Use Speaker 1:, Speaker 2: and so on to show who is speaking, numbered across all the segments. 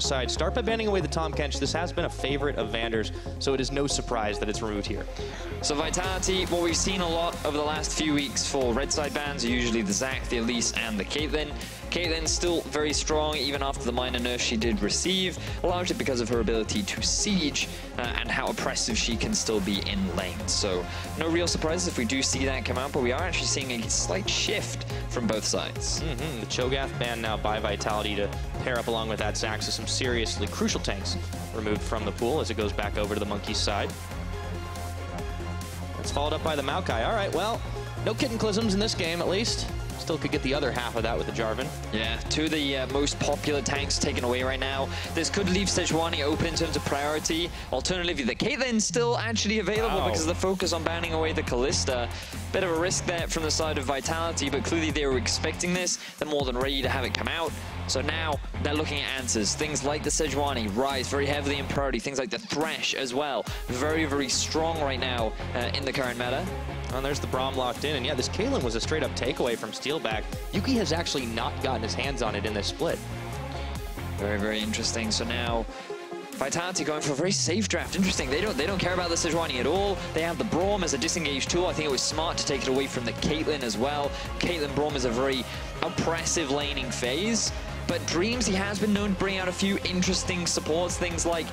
Speaker 1: side. Start by banning away the Tahm Kench. This has been a favorite of Vander's, so it is no surprise that it's removed here.
Speaker 2: So Vitality, what we've seen a lot over the last few weeks for red side bans are usually the Zac, the Elise, and the Caitlyn. Caitlyn's still very strong, even after the minor nerf she did receive, largely because of her ability to siege and how oppressive she can still be in lane. So no real surprises if we do see that come out, but we are actually seeing a slight shift from both sides.
Speaker 1: The Cho'Gath ban now by Vitality to pair up along with that Zac, so some seriously crucial tanks removed from the pool as it goes back over to the Monkey's side. It's followed up by the Maokai. All right, well, no Cataclysms in this game at least. Still could get the other half of that with the Jarvan.
Speaker 2: Yeah, two of the most popular tanks taken away right now. This could leave Sejuani open in terms of priority. Alternatively, the Caitlyn's still actually available because of the focus on banning away the Kalista. Bit of a risk there from the side of Vitality, but clearly they were expecting this. They're more than ready to have it come out. So now they're looking at answers. Things like the Sejuani rise very heavily in priority. Things like the Thresh as well. Very, very strong right now in the current meta.
Speaker 1: And there's the Braum locked in. And yeah, this Caitlyn was a straight-up takeaway from Steelback. Yuki has actually not gotten his hands on it in this split.
Speaker 2: Very, very interesting. So now Vitality going for a very safe draft. Interesting. They don't care about the Sejuani at all. They have the Braum as a disengage tool. I think it was smart to take it away from the Caitlyn as well. Caitlyn Braum is a very oppressive laning phase. But Dreams, he has been known to bring out a few interesting supports. Things like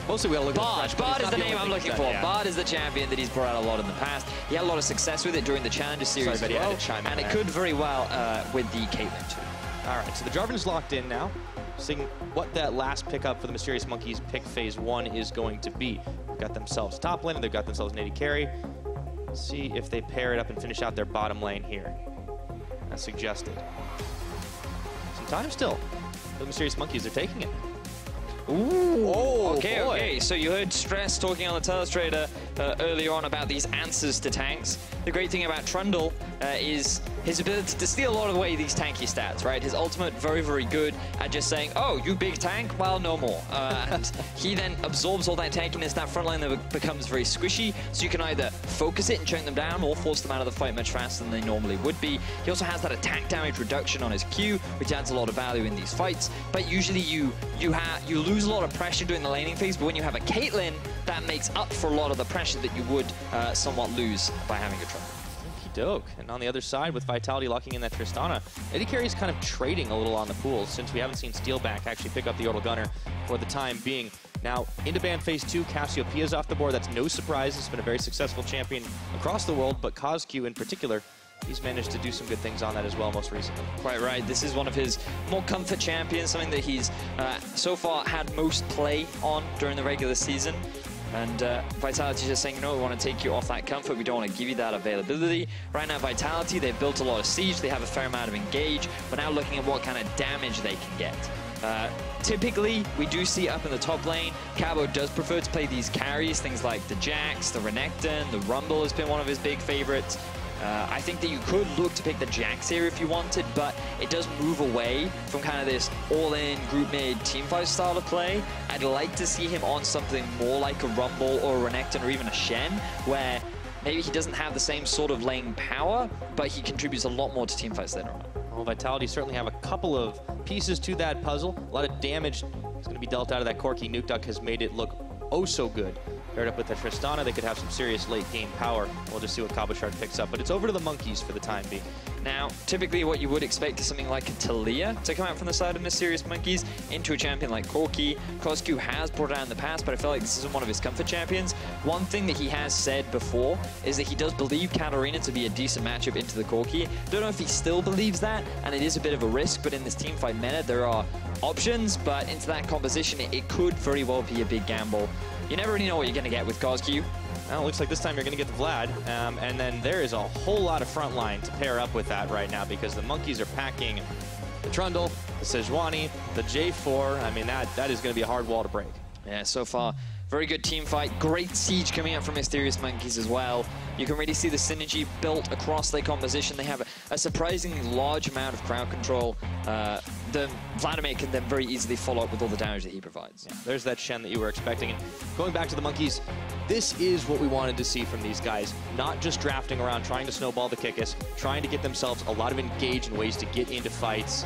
Speaker 1: Mostly we gotta look
Speaker 2: Bard.
Speaker 1: at
Speaker 2: Bard is the name I'm looking for.
Speaker 1: Yeah.
Speaker 2: Bard is the champion that he's brought out a lot in the past. He had a lot of success with it during the Challenger Series as well, and it could very well with the Caitlyn too.
Speaker 1: All right, so the Jarvan is locked in now. Seeing what that last pickup for the Mysterious Monkeys pick phase 1 is going to be. They've got themselves top lane, and they've got themselves an AD carry. Let's see if they pair it up and finish out their bottom lane here. As suggested. Some time still. The Mysterious Monkeys are taking it.
Speaker 2: Ooh, okay. So you heard Stress talking on the Telestrator earlier on about these answers to tanks. The great thing about Trundle is his ability to steal a lot of away these tanky stats, right? His ultimate very, very good at just saying, oh, you big tank? Well, no more. And he then absorbs all that tankiness, that front line that becomes very squishy, so you can either focus it and chunk them down or force them out of the fight much faster than they normally would be. He also has that attack damage reduction on his Q, which adds a lot of value in these fights, but usually you lose a lot of pressure during the laning phase, but when you have a Caitlyn, that makes up for a lot of the pressure that you would somewhat lose by having a Trundle.
Speaker 1: Doke. And on the other side, with Vitality locking in that Tristana, AD carry is kind of trading a little on the pool since we haven't seen Steelback actually pick up the Yordle Gunner for the time being. Now, into ban phase 2, Cassiopeia's off the board. That's no surprise. It's been a very successful champion across the world, but CozQ in particular, he's managed to do some good things on that as well most recently.
Speaker 2: Quite right. This is one of his more comfort champions, something that he's so far had most play on during the regular season. And Vitality just saying, no, we want to take you off that comfort. We don't want to give you that availability. Right now, Vitality, they've built a lot of siege. They have a fair amount of engage. We're now looking at what kind of damage they can get. Typically, we do see up in the top lane, Cabo does prefer to play these carries, things like the Jax, the Renekton, the Rumble has been one of his big favorites. I think that you could look to pick the Jax here if you wanted, but it does move away from kind of this all-in, group-mid, teamfight style of play. I'd like to see him on something more like a Rumble or a Renekton or even a Shen, where maybe he doesn't have the same sort of lane power, but he contributes a lot more to teamfights later on.
Speaker 1: Well, Vitality certainly have a couple of pieces to that puzzle. A lot of damage is going to be dealt out of that Corki. Nukeduck has made it look oh so good. Paired up with the Tristana, they could have some serious late game power. We'll just see what Cabochard picks up, but it's over to the Monkeys for the time being.
Speaker 2: Now, typically what you would expect is something like a Talia to come out from the side of Mysterious Monkeys into a champion like Corki. CozQ has brought it out in the past, but I feel like this isn't one of his comfort champions. One thing that he has said before is that he does believe Katarina to be a decent matchup into the Corki. Don't know if he still believes that, and it is a bit of a risk, but in this teamfight meta, there are options, but into that composition, it could very well be a big gamble. You never really know what you're going to get with CozQ.
Speaker 1: Well, it looks like this time you're going to get the Vlad, and then there is a whole lot of front line to pair up with that right now because the Monkeys are packing the Trundle, the Sejuani, the J4. I mean, that is going to be a hard wall to break.
Speaker 2: Yeah, so far, very good team fight. Great siege coming out from Mysterious Monkeys as well. You can really see the synergy built across their composition. They have a surprisingly large amount of crowd control. The Vladimir can then very easily follow up with all the damage that he provides.
Speaker 1: Yeah, there's that Shen that you were expecting. And going back to the Monkeys, this is what we wanted to see from these guys. Not just drafting around, trying to snowball the Kikis, trying to get themselves a lot of engage in ways to get into fights.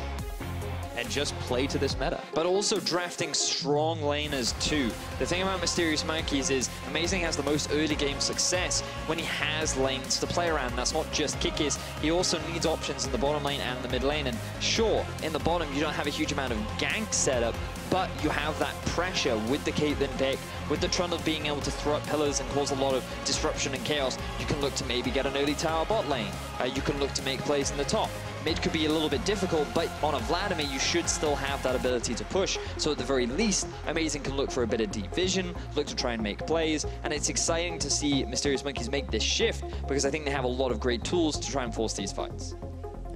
Speaker 1: and just play to this meta.
Speaker 2: But also drafting strong laners too. The thing about Mysterious Monkeys is Amazing has the most early game success when he has lanes to play around. That's not just Kikis, he also needs options in the bottom lane and the mid lane. And sure, in the bottom you don't have a huge amount of gank setup, but you have that pressure with the Caitlyn pick, with the Trundle being able to throw up pillars and cause a lot of disruption and chaos. You can look to maybe get an early tower bot lane. You can look to make plays in the top. Mid could be a little bit difficult, but on a Vladimir, you should still have that ability to push. So at the very least, Amazing can look for a bit of deep vision, look to try and make plays, and it's exciting to see Mysterious Monkeys make this shift, because I think they have a lot of great tools to try and force these fights.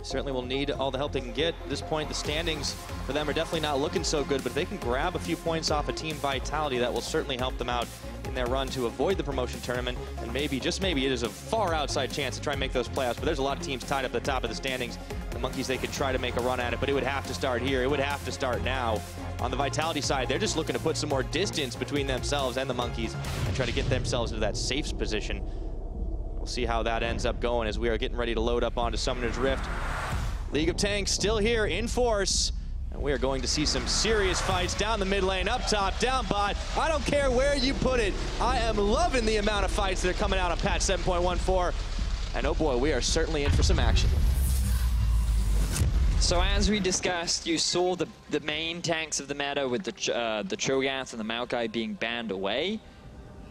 Speaker 1: Certainly will need all the help they can get. At this point, the standings for them are definitely not looking so good, but if they can grab a few points off of Team Vitality, that will certainly help them out in their run to avoid the promotion tournament, and maybe, just maybe, it is a far outside chance to try and make those playoffs, but there's a lot of teams tied up at the top of the standings. The Monkeys, they could try to make a run at it, but it would have to start here. It would have to start now. On the Vitality side, they're just looking to put some more distance between themselves and the Monkeys and try to get themselves into that safe position. We'll see how that ends up going as we are getting ready to load up onto Summoner's Rift. League of Tanks still here in force, and we are going to see some serious fights down the mid lane, up top, down bot. I don't care where you put it. I am loving the amount of fights that are coming out on patch 7.14, and oh boy, we are certainly in for some action.
Speaker 2: So as we discussed, you saw the main tanks of the meta with the Cho'Gath and the Maokai being banned away.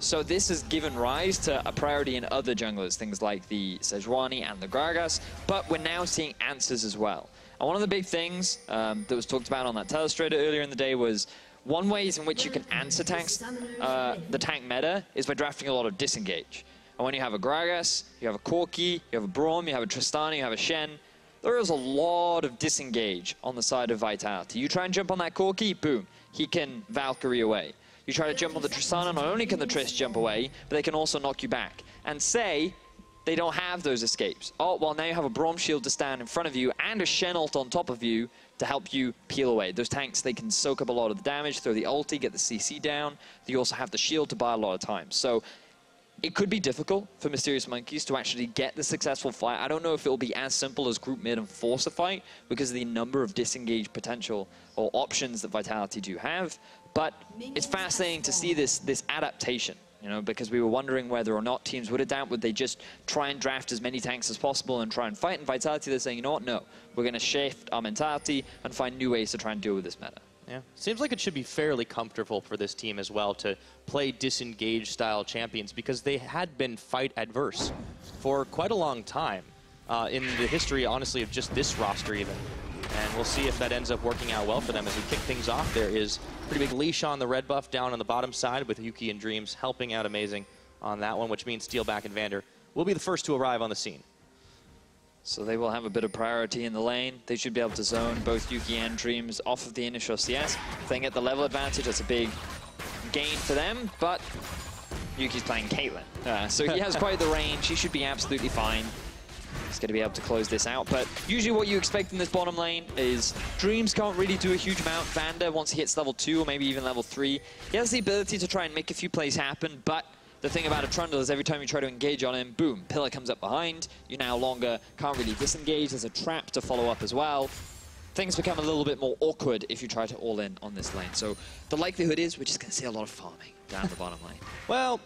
Speaker 2: So this has given rise to a priority in other junglers, things like the Sejuani and the Gragas, but we're now seeing answers as well. And one of the big things that was talked about on that Telestrator earlier in the day was one ways in which you can answer tanks, the tank meta, is by drafting a lot of disengage. And when you have a Gragas, you have a Corki, you have a Braum, you have a Tristana, you have a Shen, there is a lot of disengage on the side of Vitality. You try and jump on that Corki, boom, he can Valkyrie away. You try to jump on the Tristana, not only can the Trist jump away, but they can also knock you back. And say they don't have those escapes. Oh, well, now you have a Braum shield to stand in front of you and a Shen ult on top of you to help you peel away. Those tanks, they can soak up a lot of the damage, throw the ulti, get the CC down. You also have the shield to buy a lot of time. So it could be difficult for Mysterious Monkeys to actually get the successful fight. I don't know if it will be as simple as group mid and force a fight because of the number of disengage potential or options that Vitality do have. But it's fascinating to see this adaptation, you know, because we were wondering whether or not teams would adapt. Would they just try and draft as many tanks as possible and try and fight? And Vitality, they're saying, you know what, no. We're going to shift our mentality and find new ways to try and deal with this meta.
Speaker 1: Yeah, seems like it should be fairly comfortable for this team as well to play disengage style champions because they had been fight adverse for quite a long time in the history, honestly, of just this roster even. And we'll see if that ends up working out well for them as we kick things off. There is a pretty big leash on the red buff down on the bottom side with Yuki and Dreams helping out Amazing on that one, which means Steelback and Vander will be the first to arrive on the scene.
Speaker 2: So they will have a bit of priority in the lane. They should be able to zone both Yuki and Dreams off of the initial CS. If they can get the level advantage, that's a big gain for them, but Yuki's playing Caitlyn. So he has quite the range. He should be absolutely fine. He's going to be able to close this out, but usually what you expect in this bottom lane is Dreams can't really do a huge amount. Vander, once he hits level 2 or maybe even level 3, he has the ability to try and make a few plays happen, but the thing about a Trundle is every time you try to engage on him, boom, pillar comes up behind. You now longer can't really disengage. There's a trap to follow up as well. Things become a little bit more awkward if you try to all in on this lane. So the likelihood is we're just going to see a lot of farming down the bottom lane.
Speaker 1: Well,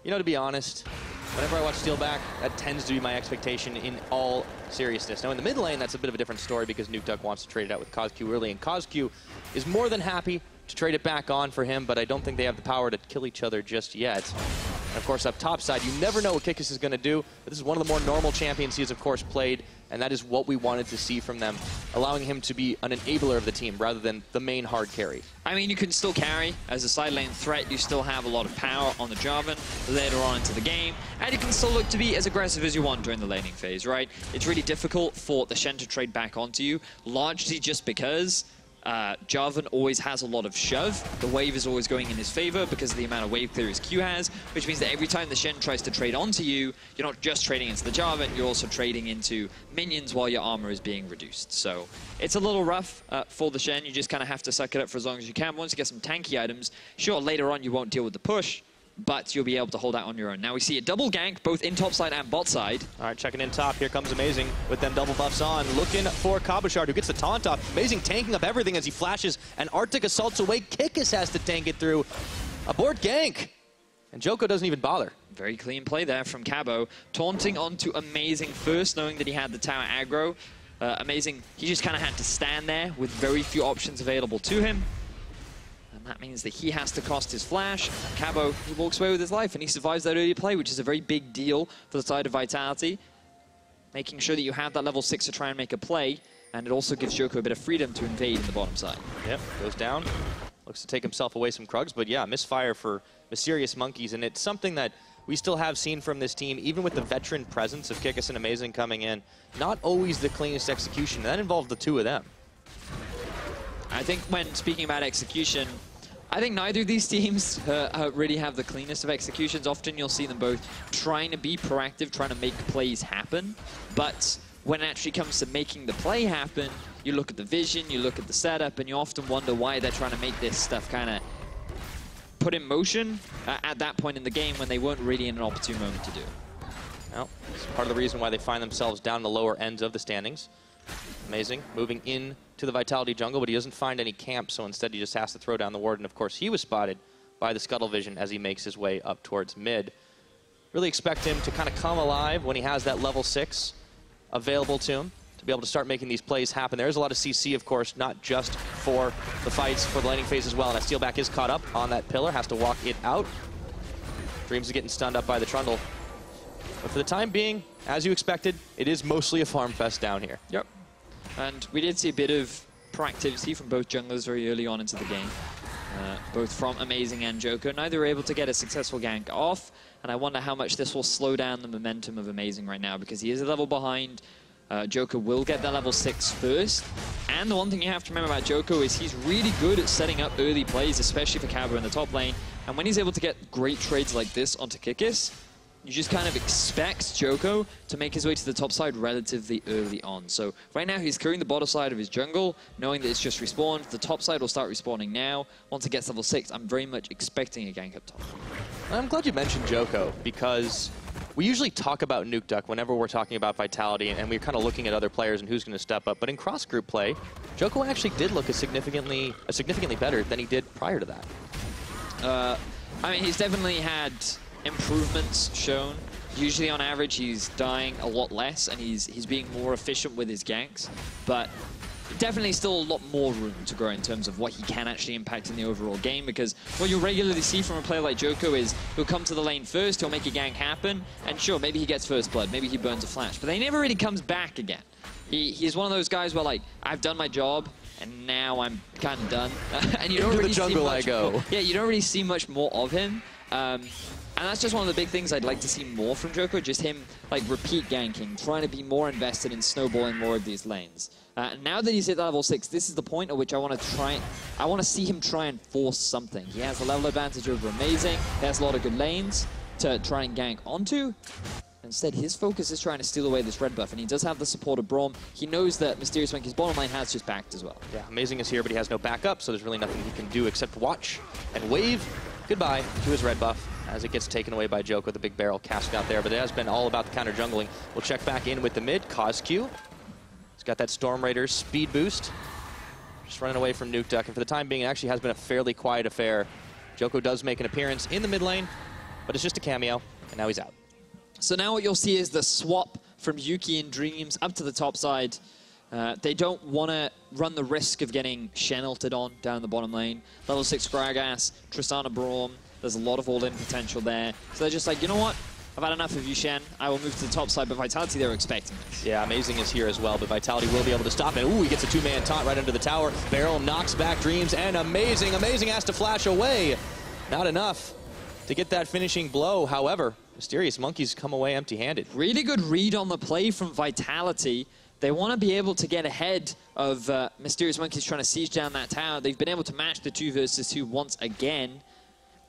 Speaker 1: you know, to be honest, whenever I watch Steelback, that tends to be my expectation in all seriousness. Now, in the mid lane, that's a bit of a different story because Nukeduck wants to trade it out with CozQ early, and CozQ is more than happy to trade it back on for him, but I don't think they have the power to kill each other just yet. And of course, up top side, you never know what Kikis is going to do, but this is one of the more normal champions he has, of course, played, and that is what we wanted to see from them, allowing him to be an enabler of the team rather than the main hard carry.
Speaker 2: I mean, you can still carry. As a side lane threat, you still have a lot of power on the Jarvan later on into the game, and you can still look to be as aggressive as you want during the laning phase, right? It's really difficult for the Shen to trade back onto you, largely just because Jarvan always has a lot of shove. The wave is always going in his favor because of the amount of wave clear his Q has, which means that every time the Shen tries to trade onto you, you're not just trading into the Jarvan, you're also trading into minions while your armor is being reduced. So it's a little rough for the Shen. You just kind of have to suck it up for as long as you can. Once you get some tanky items, sure, later on you won't deal with the push, but you'll be able to hold out on your own. Now we see a double gank, both in top side and bot side.
Speaker 1: All right, checking in top. Here comes Amazing with them double buffs on. Looking for Cabochard, who gets the taunt off. Amazing tanking up everything as he flashes, and Arctic assaults away. Kikis has to tank it through. Abort gank. And Djoko doesn't even bother.
Speaker 2: Very clean play there from Cabo. Taunting onto Amazing first, knowing that he had the tower aggro. Amazing, he just kind of had to stand there with very few options available to him. And that means that he has to cost his flash. Cabo, he walks away with his life, and he survives that early play, which is a very big deal for the side of Vitality. Making sure that you have that level 6 to try and make a play, and it also gives Djoko a bit of freedom to invade in the bottom side.
Speaker 1: Yep, goes down. Looks to take himself away some Krugs, but yeah, misfire for Mysterious Monkeys, and it's something that we still have seen from this team, even with the veteran presence of Kikis and Amazing coming in. Not always the cleanest execution. That involved the two of them.
Speaker 2: I think when speaking about execution, I think neither of these teams really have the cleanest of executions. Often you'll see them both trying to be proactive, trying to make plays happen. But when it actually comes to making the play happen, you look at the vision, you look at the setup, and you often wonder why they're trying to make this stuff kind of put in motion at that point in the game when they weren't really in an opportune moment to do.
Speaker 1: Well, it's part of the reason why they find themselves down the lower ends of the standings. Amazing, moving in to the Vitality jungle, but he doesn't find any camp, so instead he just has to throw down the ward, and of course he was spotted by the Scuttle Vision as he makes his way up towards mid. Really expect him to kind of come alive when he has that level 6 available to him, to be able to start making these plays happen. There's a lot of CC, of course, not just for the fights, for the laning phase as well. And that Steelback is caught up on that pillar, has to walk it out. Dreams is getting stunned up by the Trundle. But for the time being, as you expected, it is mostly a farm fest down here.
Speaker 2: Yep. And we did see a bit of proactivity from both junglers very early on into the game. Both from Amazing and Djoko. Neither were able to get a successful gank off. And I wonder how much this will slow down the momentum of Amazing right now, because he is a level behind. Djoko will get that level 6 first. And the one thing you have to remember about Djoko is he's really good at setting up early plays, especially for Cabo in the top lane. And when he's able to get great trades like this onto Kikis, you just kind of expect Djoko to make his way to the top side relatively early on. So right now he's clearing the bottom side of his jungle, knowing that it's just respawned. The top side will start respawning now. Once it gets level 6, I'm very much expecting a gank up top.
Speaker 1: I'm glad you mentioned Djoko, because we usually talk about Nukeduck whenever we're talking about Vitality, and we're kind of looking at other players and who's going to step up. But in cross-group play, Djoko actually did look significantly better than he did prior to that.
Speaker 2: I mean, he's definitely had improvements shown. Usually on average he's dying a lot less, and he's being more efficient with his ganks, but definitely still a lot more room to grow in terms of what he can actually impact in the overall game, because what you'll regularly see from a player like Djoko is he'll come to the lane first, he'll make a gank happen, and sure, maybe he gets first blood, maybe he burns a flash, but then he never really comes back again. He's one of those guys where, like, I've done my job and now I'm kind of done. And you don't really see much more. Yeah, you don't really see much more of him. And that's just one of the big things I'd like to see more from Djoko, just him like repeat ganking, trying to be more invested in snowballing more of these lanes. Now that he's hit level 6, this is the point at which I want to see him try and force something. He has a level advantage over Amazing, he has a lot of good lanes to try and gank onto. Instead, his focus is trying to steal away this red buff, and he does have the support of Braum. He knows that Mysterious Monkey's bottom lane has just backed as well. Yeah,
Speaker 1: Amazing is here, but he has no backup, so there's really nothing he can do except watch and wave goodbye to his red buff as it gets taken away by Djoko, the big barrel casting out there. But it has been all about the counter jungling. We'll check back in with the mid, CozQ. He's got that Storm Raiders speed boost. Just running away from Nukeduck, and for the time being, it actually has been a fairly quiet affair. Djoko does make an appearance in the mid lane, but it's just a cameo, and now he's out.
Speaker 2: So now what you'll see is the swap from Yuki and Dreams up to the top side. They don't want to run the risk of getting Shen ulted on down the bottom lane. Level 6 Gragas, Tristana Braum, there's a lot of all-in potential there. So they're just like, you know what? I've had enough of you, Shen. I will move to the top side, but Vitality, they were expecting this.
Speaker 1: Yeah, Amazing is here as well, but Vitality will be able to stop it. Ooh, he gets a two-man taunt right under the tower. Barrel knocks back Dreams, and Amazing has to flash away. Not enough to get that finishing blow. However, Mysterious Monkeys come away empty-handed.
Speaker 2: Really good read on the play from Vitality. They want to be able to get ahead of Mysterious Monkeys trying to siege down that tower. They've been able to match the 2 versus 2 once again.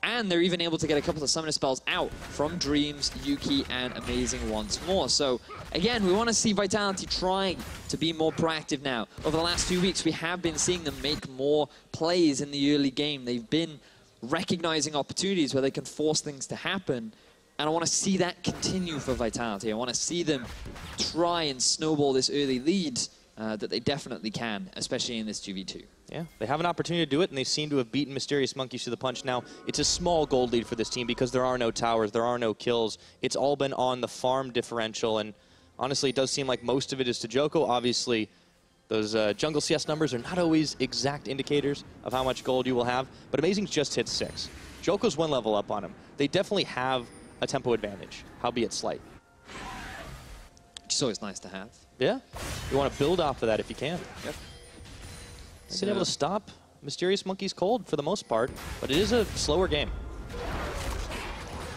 Speaker 2: And they're even able to get a couple of summoner spells out from Dreams, Yuki, and Amazing once more. So, again, we want to see Vitality trying to be more proactive now. Over the last few weeks, we have been seeing them make more plays in the early game. They've been recognizing opportunities where they can force things to happen. And I want to see that continue for Vitality. I want to see them try and snowball this early lead that they definitely can, especially in this 2v2.
Speaker 1: Yeah, they have an opportunity to do it, and they seem to have beaten Mysterious Monkeys to the punch. Now, it's a small gold lead for this team because there are no towers, there are no kills. It's all been on the farm differential, and honestly, it does seem like most of it is to Djoko. Obviously, those jungle CS numbers are not always exact indicators of how much gold you will have, but Amazing's just hit 6. Djoko's 1 level up on him. They definitely have a tempo advantage, howbeit slight.
Speaker 2: Which is always nice to have.
Speaker 1: Yeah, you want to build off of that if you can.
Speaker 2: Yep.
Speaker 1: Been able to stop Mysterious Monkeys cold for the most part, but it is a slower game.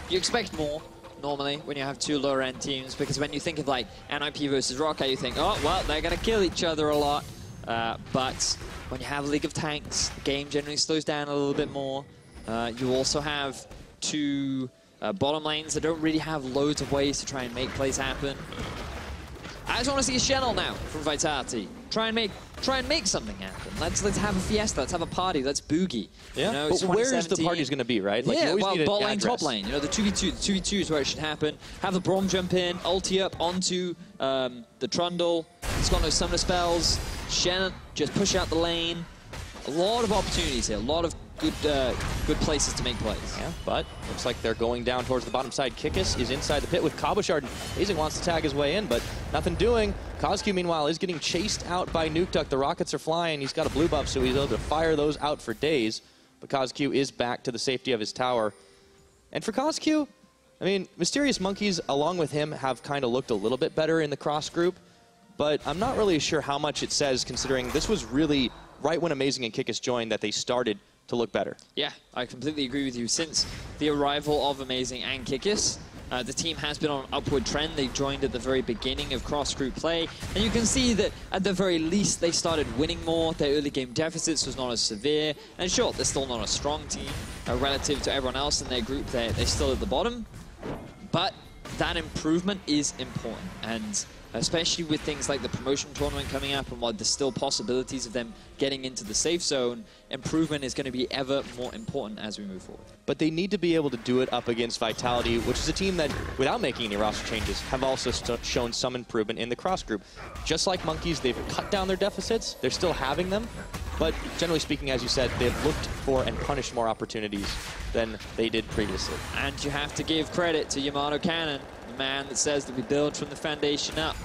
Speaker 2: You expect more normally when you have 2 lower end teams, because when you think of like NIP versus Rocket, you think, oh, well, they're going to kill each other a lot. But when you have League of Tanks, the game generally slows down a little bit more. You also have 2 bottom lanes that don't really have loads of ways to try and make plays happen. I just want to see a Shen now from Vitality. Try and make something happen. Let's have a fiesta. Let's have a party. Let's boogie.
Speaker 1: Yeah.
Speaker 2: You know,
Speaker 1: but where is the party's going to be, right? Like,
Speaker 2: yeah.
Speaker 1: you always
Speaker 2: Well,
Speaker 1: need
Speaker 2: bot
Speaker 1: an
Speaker 2: lane,
Speaker 1: address.
Speaker 2: top lane. You know, the 2v2 is where it should happen. Have the Braum jump in, ulti up onto the Trundle. It's got no summoner spells. Shen just push out the lane. A lot of opportunities here. A lot of good places to make plays.
Speaker 1: Yeah, but looks like they're going down towards the bottom side. Kikis is inside the pit with Cabochard. Amazing wants to tag his way in, but nothing doing. CozQ, meanwhile, is getting chased out by Nukeduck. The rockets are flying. He's got a blue buff, so he's able to fire those out for days. But CozQ is back to the safety of his tower. And for CozQ, I mean, Mysterious Monkeys, along with him, have kind of looked a little bit better in the cross group. But I'm not really sure how much it says, considering this was really right when Amazing and Kikis joined that they started to look better.
Speaker 2: Yeah, I completely agree with you. Since the arrival of Amazing and Kikis, the team has been on an upward trend. They joined at the very beginning of cross-group play, and you can see that at the very least they started winning more. Their early game deficits was not as severe, and sure, they're still not a strong team relative to everyone else in their group. They're still at the bottom, but that improvement is important, and especially with things like the promotion tournament coming up and while there's still possibilities of them getting into the safe zone, improvement is going to be ever more important as we move forward.
Speaker 1: But they need to be able to do it up against Vitality, which is a team that, without making any roster changes, have also shown some improvement in the cross group. Just like Monkeys, they've cut down their deficits. They're still having them. But generally speaking, as you said, they've looked for and punished more opportunities than they did previously.
Speaker 2: And you have to give credit to Yamato Cannon, the man that says that we build from the foundation up.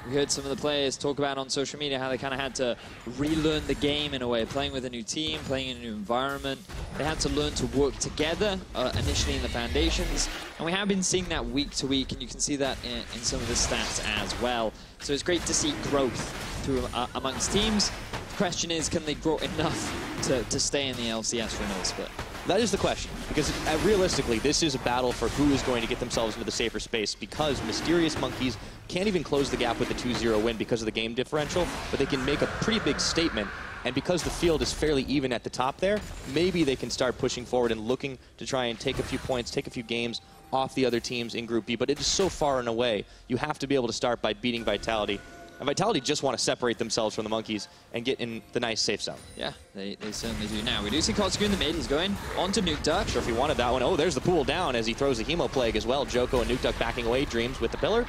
Speaker 2: We heard some of the players talk about on social media how they kind of had to relearn the game in a way, playing with a new team, playing in a new environment. They had to learn to work together initially in the foundations, and we have been seeing that week to week, and you can see that in some of the stats as well. So it's great to see growth through amongst teams. The question is, can they grow enough to stay in the LCS for another split?
Speaker 1: That is the question, because realistically, this is a battle for who is going to get themselves into the safer space, because Mysterious Monkeys can't even close the gap with the 2-0 win because of the game differential, but they can make a pretty big statement, and because the field is fairly even at the top there, maybe they can start pushing forward and looking to try and take a few points, take a few games off the other teams in Group B, but it is so far and away. You have to be able to start by beating Vitality. And Vitality just want to separate themselves from the Monkeys and get in the nice safe zone.
Speaker 2: Yeah, they certainly do. Now, we do see CozQ in the mid. He's going on to Nukeduck.
Speaker 1: Sure if he wanted that one. Oh, there's the pool down as he throws the Hemo Plague as well. Djoko and Nukeduck backing away. Dreams with the pillar.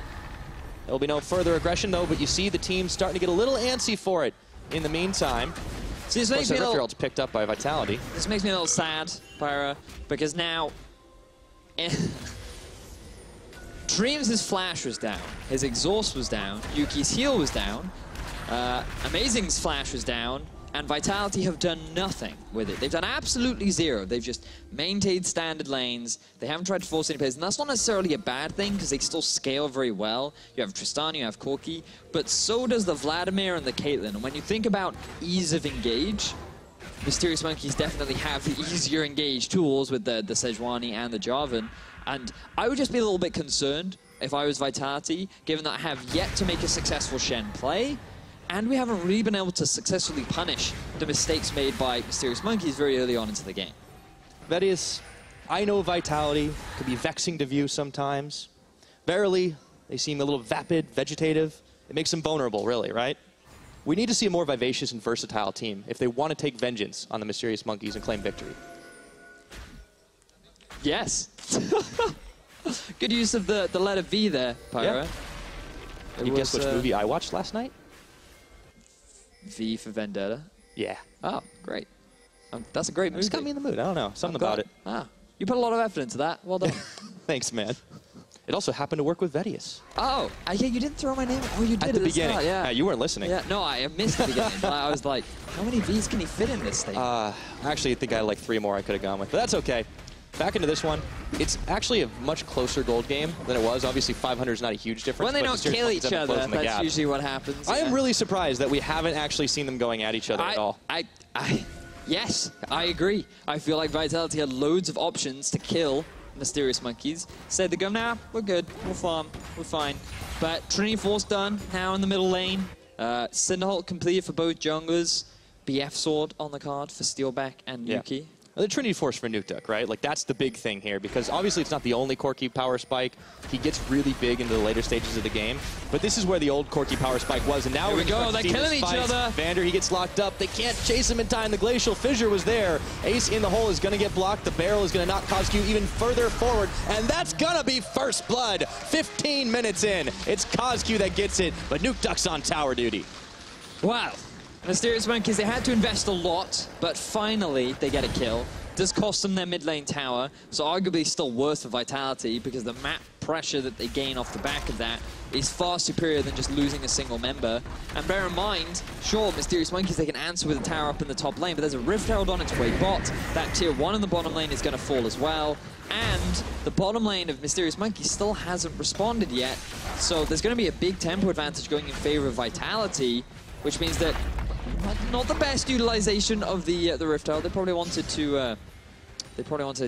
Speaker 1: There will be no further aggression, though, but you see the team starting to get a little antsy for it in the meantime.
Speaker 2: So this makes me
Speaker 1: Riftherald's picked up by Vitality.
Speaker 2: This makes me a little sad, Pyra, because now... Dreams' flash was down. His exhaust was down. Yuki's heal was down. Amazing's flash was down, and Vitality have done nothing with it. They've done absolutely zero. They've just maintained standard lanes. They haven't tried to force any plays, and that's not necessarily a bad thing because they still scale very well. You have Tristana, you have Corki, but so does the Vladimir and the Caitlyn. And when you think about ease of engage, Mysterious Monkeys definitely have the easier engage tools with the Sejuani and the Jarvan. And I would just be a little bit concerned if I was Vitality, given that I have yet to make a successful Shen play, and we haven't really been able to successfully punish the mistakes made by Mysterious Monkeys very early on into the game.
Speaker 1: Vedius, I know Vitality could be vexing to view sometimes. Verily, they seem a little vapid, vegetative. It makes them vulnerable, really, right? We need to see a more vivacious and versatile team if they want to take vengeance on the Mysterious Monkeys and claim victory.
Speaker 2: Yes. Good use of the letter V there, Pyro.
Speaker 1: Yeah. Can you guess which movie I watched last night?
Speaker 2: V for Vendetta.
Speaker 1: Yeah.
Speaker 2: Oh, great. That's a great movie.
Speaker 1: Just got me in the mood. I don't know. Something about it.
Speaker 2: Ah, you put a lot of effort into that. Well done.
Speaker 1: Thanks, man. It also happened to work with Vedius.
Speaker 2: Oh, yeah, you didn't throw my name. Oh, you did
Speaker 1: at the beginning.
Speaker 2: Start, yeah.
Speaker 1: You weren't listening.
Speaker 2: Yeah, no, I missed the beginning. I was like, how many Vs can he fit in this thing?
Speaker 1: Actually, I think I had like 3 more I could have gone with, but that's okay. Back into this one. It's actually a much closer gold game than it was. Obviously, 500 is not a huge difference.
Speaker 2: When they don't kill each other, that's usually what happens.
Speaker 1: I am really surprised that we haven't actually seen them going at each other at all.
Speaker 2: Yes, I agree. I feel like Vitality had loads of options to kill Mysterious Monkeys. Said they go, nah, we're good, we'll farm, we're fine. But Trinity Force done, now in the middle lane. Cinderholt completed for both junglers. BF Sword on the card for Steelback and Nuki.
Speaker 1: The Trinity Force for Nukeduck, right? Like, that's the big thing here, because obviously it's not the only Corki power spike. He gets really big into the later stages of the game, but this is where the old Corki power spike was, and now
Speaker 2: here we go, they're killing each other.
Speaker 1: Vander, he gets locked up. They can't chase him in time. The Glacial Fissure was there. Ace in the hole is going to get blocked. The barrel is going to knock CozQ even further forward, and that's going to be first blood. 15 minutes in. It's CozQ that gets it, but Nukeduck's on tower duty.
Speaker 2: Wow. Mysterious Monkeys, they had to invest a lot, but finally they get a kill. Does cost them their mid lane tower, so arguably still worse for Vitality because the map pressure that they gain off the back of that is far superior than just losing a single member. And bear in mind, sure, Mysterious Monkeys, they can answer with a tower up in the top lane, but there's a Rift Herald on its way bot. That tier 1 in the bottom lane is going to fall as well. And the bottom lane of Mysterious Monkeys still hasn't responded yet, so there's going to be a big tempo advantage going in favor of Vitality, which means that not the best utilization of the Rift Herald. They probably wanted to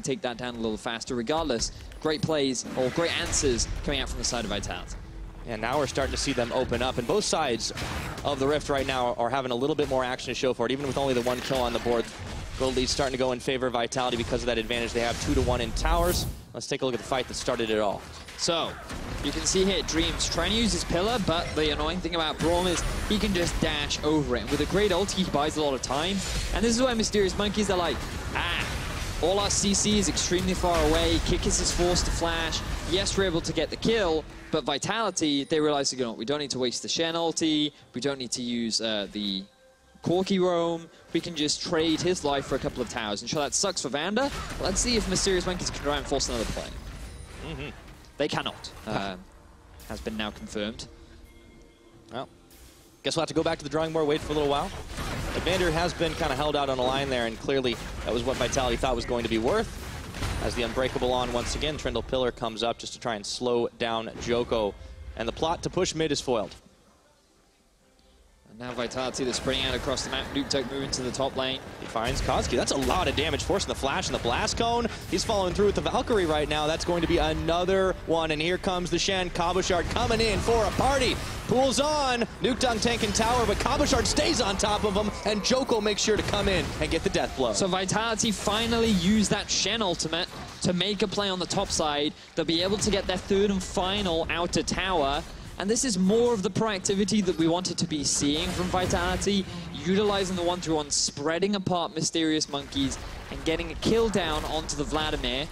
Speaker 2: take that down a little faster. Regardless, great plays or great answers coming out from the side of Vitality.
Speaker 1: And now we're starting to see them open up, and both sides of the Rift right now are having a little bit more action to show for it, even with only the 1 kill on the board. Gold lead's starting to go in favor of Vitality because of that advantage they have 2-1 in towers. Let's take a look at the fight that started it all.
Speaker 2: So, you can see here Dreams trying to use his pillar, but the annoying thing about Braum is he can just dash over it. And with a great ulti, he buys a lot of time. And this is why Mysterious Monkeys are like, all our CC is extremely far away. Kikis is forced to flash. Yes, we're able to get the kill, but Vitality, they realize, you know, we don't need to waste the Shen ulti. We don't need to use the Corki roam. We can just trade his life for a couple of towers. And sure, that sucks for Vander. Let's see if Mysterious Monkeys can try and force another play. They cannot. Has been now confirmed.
Speaker 1: Well, guess we'll have to go back to the drawing board, wait for a little while. But Vander has been kind of held out on a line there, and clearly that was what Vitality thought was going to be worth. As the Unbreakable on once again, Trundle Pillar comes up just to try and slow down Djoko. And the plot to push mid is foiled.
Speaker 2: Now Vitality, they're spreading out across the map. Nukeduck moving to the top lane.
Speaker 1: He finds CozQ. That's a lot of damage, forcing the flash and the blast cone. He's following through with the Valkyrie right now. That's going to be another one. And here comes the Shen. Cabochard coming in for a party. Pulls on. Nukeduck tanking tower, but Cabochard stays on top of him. And Djoko makes sure to come in and get the death blow.
Speaker 2: So Vitality finally used that Shen ultimate to make a play on the top side. They'll be able to get their third and final outer tower. And this is more of the proactivity that we wanted to be seeing from Vitality, utilizing the 1-3-1, spreading apart Mysterious Monkeys, and getting a kill down onto the Vladimir.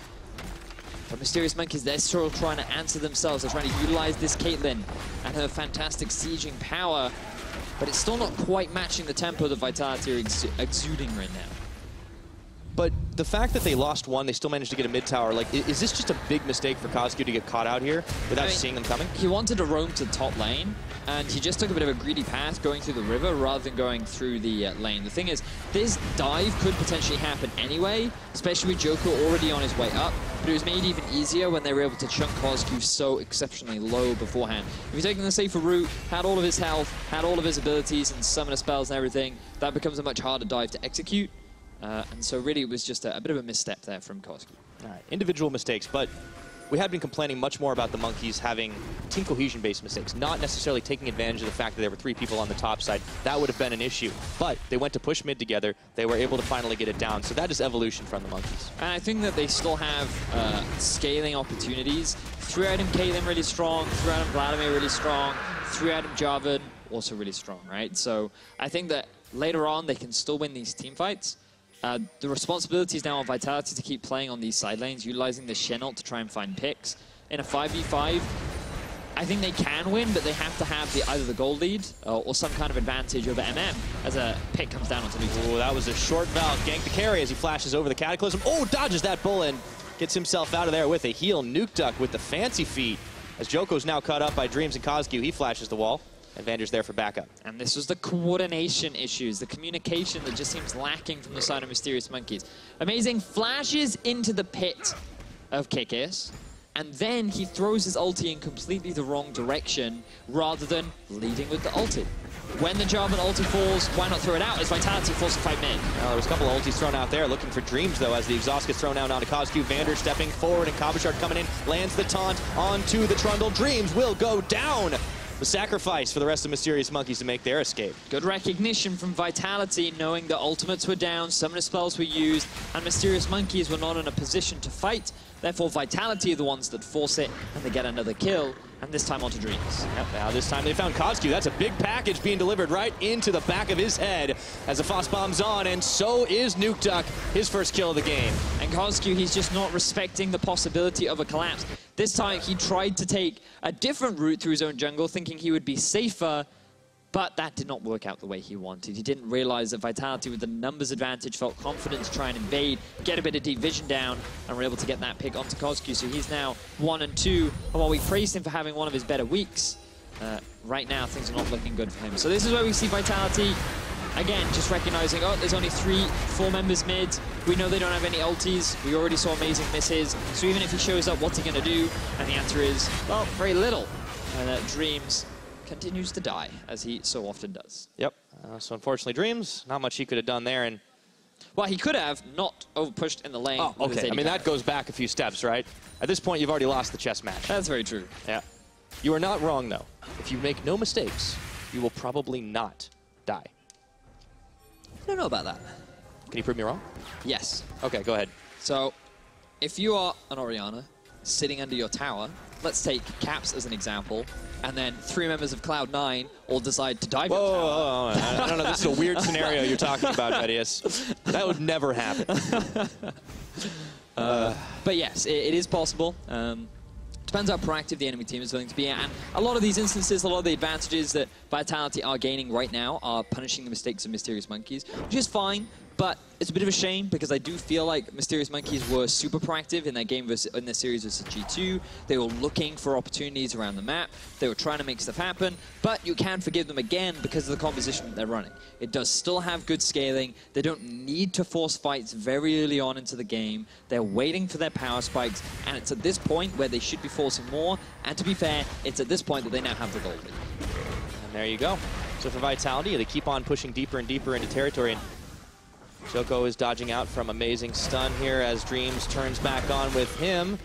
Speaker 2: But Mysterious Monkeys, they're still trying to answer themselves. They're trying to utilize this Caitlyn and her fantastic sieging power, but it's still not quite matching the tempo that Vitality are exuding right now.
Speaker 1: But the fact that they lost one, they still managed to get a mid tower. Like, is this just a big mistake for CozQ to get caught out here without seeing them coming?
Speaker 2: He wanted to roam to the top lane, and he just took a bit of a greedy path going through the river rather than going through the lane. The thing is, this dive could potentially happen anyway, especially with Djoko already on his way up, but it was made even easier when they were able to chunk CozQ so exceptionally low beforehand. If you're taking the safer route, had all of his health, had all of his abilities and summoner spells and everything, that becomes a much harder dive to execute. And so really it was just a bit of a misstep there from CozQ.
Speaker 1: All right, individual mistakes, but we had been complaining much more about the Monkeys having team cohesion-based mistakes, not necessarily taking advantage of the fact that there were 3 people on the top side. That would have been an issue, but they went to push mid together. They were able to finally get it down, so that is evolution from the Monkeys.
Speaker 2: And I think that they still have scaling opportunities. 3-item Caitlyn really strong, 3-item Vladimir really strong, 3-item Jarvan also really strong, right? So I think that later on they can still win these team fights. The responsibility is now on Vitality to keep playing on these side lanes, utilizing the Shen ult to try and find picks. In a 5v5, I think they can win, but they have to have either the gold lead or some kind of advantage over MM as a pick comes down onto Nukeduck.
Speaker 1: Oh, that was a short Valk. Gank the carry as he flashes over the Cataclysm. Oh, dodges that bull and gets himself out of there with a heal. Nukeduck with the fancy feet. As Djoko's now caught up by Dreams and CozQ, he flashes the wall. And Vander's there for backup.
Speaker 2: And this was the coordination issues, the communication that just seems lacking from the side of Mysterious Monkeys. Amazing flashes into the pit of Kikis. And then he throws his ulti in completely the wrong direction rather than leading with the ulti. When the Jarvan ulti falls, why not throw it out as Vitality forced to fight mid?
Speaker 1: Well, there was a couple of ultis thrown out there, looking for Dreams, though, as the exhaust gets thrown out onto CozQ. Vander stepping forward, and Cabochard coming in, lands the taunt onto the Trundle. Dreams will go down. The sacrifice for the rest of Mysterious Monkeys to make their escape.
Speaker 2: Good recognition from Vitality, knowing the ultimates were down, summoner spells were used, and Mysterious Monkeys were not in a position to fight. Therefore, Vitality are the ones that force it, and they get another kill, and this time onto Dreams.
Speaker 1: Yep, now this time they found CozQ. That's a big package being delivered right into the back of his head as the Foss bomb's on, and so is Nukeduck, his first kill of the game.
Speaker 2: And CozQ, he's just not respecting the possibility of a collapse. This time, he tried to take a different route through his own jungle, thinking he would be safer, but that did not work out the way he wanted. He didn't realize that Vitality, with the numbers advantage, felt confident to try and invade, get a bit of deep vision down, and were able to get that pick onto CozQ. So he's now 1 and 2. And while we praised him for having one of his better weeks, right now things are not looking good for him. So this is where we see Vitality, again, just recognizing, oh, there's only 3-4 members mid. We know they don't have any ultis. We already saw amazing misses. So even if he shows up, what's he going to do? And the answer is, well, very little. And Dreams continues to die, as he so often does.
Speaker 1: Yep. So unfortunately, Dreams, not much he could have done there. And
Speaker 2: well, he could have not over-pushed in the lane.
Speaker 1: Oh, okay. I mean, that goes back a few steps, right? At this point, you've already lost the chess match.
Speaker 2: That's very true.
Speaker 1: Yeah. You are not wrong, though. If you make no mistakes, you will probably not die.
Speaker 2: I don't know about that.
Speaker 1: Can you prove me wrong?
Speaker 2: Yes.
Speaker 1: Okay, go ahead.
Speaker 2: So, if you are an Orianna sitting under your tower, let's take Caps as an example, and then 3 members of Cloud9 all decide to dive your tower.
Speaker 1: Whoa. I don't know. This is a weird scenario you're talking about, Vedius. That would never happen.
Speaker 2: But yes, it is possible. Depends how proactive the enemy team is willing to be. And a lot of these instances, a lot of the advantages that Vitality are gaining right now are punishing the mistakes of Mysterious Monkeys, which is fine. But it's a bit of a shame because I do feel like Mysterious Monkeys were super proactive in their game in their series versus G2. They were looking for opportunities around the map. They were trying to make stuff happen. But you can forgive them again because of the composition that they're running. It does still have good scaling. They don't need to force fights very early on into the game. They're waiting for their power spikes. And it's at this point where they should be forcing more. And to be fair, it's at this point that they now have the gold lead.
Speaker 1: And there you go. So for Vitality, they keep on pushing deeper and deeper into territory. And Djoko is dodging out from amazing stun here as Dreams turns back on with him.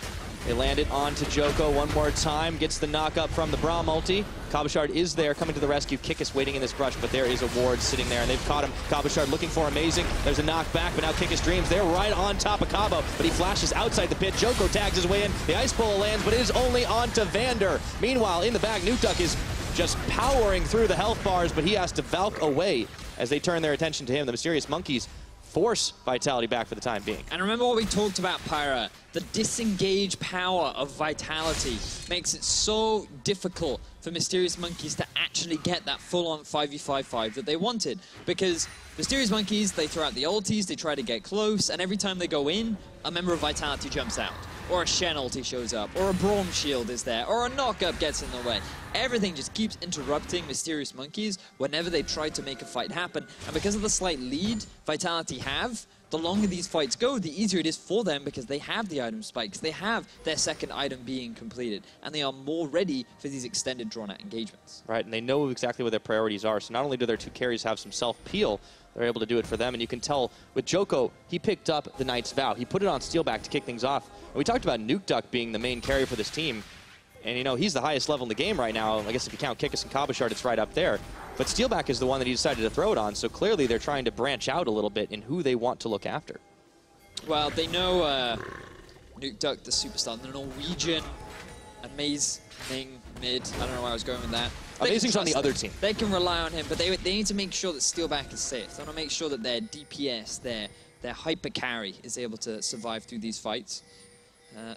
Speaker 1: They land it onto Djoko one more time, gets the knock up from the Braum ulti. Cabochard is there, coming to the rescue. Kikis waiting in this brush, but there is a ward sitting there, and they've caught him. Cabochard looking for amazing. There's a knockback, but now Kikis Dreams, they're right on top of Cabo, but he flashes outside the pit. Djoko tags his way in. The ice pole lands, but it is only onto Vander. Meanwhile, in the back, Nukeduck is just powering through the health bars, but he has to Valk away as they turn their attention to him. The Mysterious Monkeys force Vitality back for the time being.
Speaker 2: And remember what we talked about, Pyra. The disengage power of Vitality makes it so difficult for Mysterious Monkeys to actually get that full-on 5v5 that they wanted. Because Mysterious Monkeys, they throw out the ultis, they try to get close, and every time they go in, a member of Vitality jumps out. Or a Shen ulti shows up, or a Braum shield is there, or a knock-up gets in the way. Everything just keeps interrupting Mysterious Monkeys whenever they try to make a fight happen. And because of the slight lead Vitality have, the longer these fights go, the easier it is for them because they have the item spikes, they have their second item being completed, and they are more ready for these extended drawn-out engagements.
Speaker 1: Right, and they know exactly what their priorities are, so not only do their 2 carries have some self-peel, they're able to do it for them, and you can tell with Djoko, he picked up the Knight's Vow. He put it on Steelback to kick things off. And we talked about Nukeduck being the main carry for this team, and you know, he's the highest level in the game right now. I guess if you count Kikis and Cabochard, it's right up there. But Steelback is the one that he decided to throw it on, so clearly they're trying to branch out a little bit in who they want to look after.
Speaker 2: Well, they know Nukeduck, the superstar, the Norwegian, amazing mid. I don't know where I was going with that.
Speaker 1: Amazing's on the other team.
Speaker 2: They can rely on him, but they need to make sure that Steelback is safe. They want to make sure that their DPS, their their hyper carry is able to survive through these fights.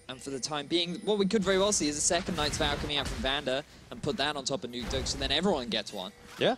Speaker 2: And for the time being, what we could very well see is a second Knight's Vow coming out from Vander and put that on top of Nukeduck, so then everyone gets one.
Speaker 1: Yeah.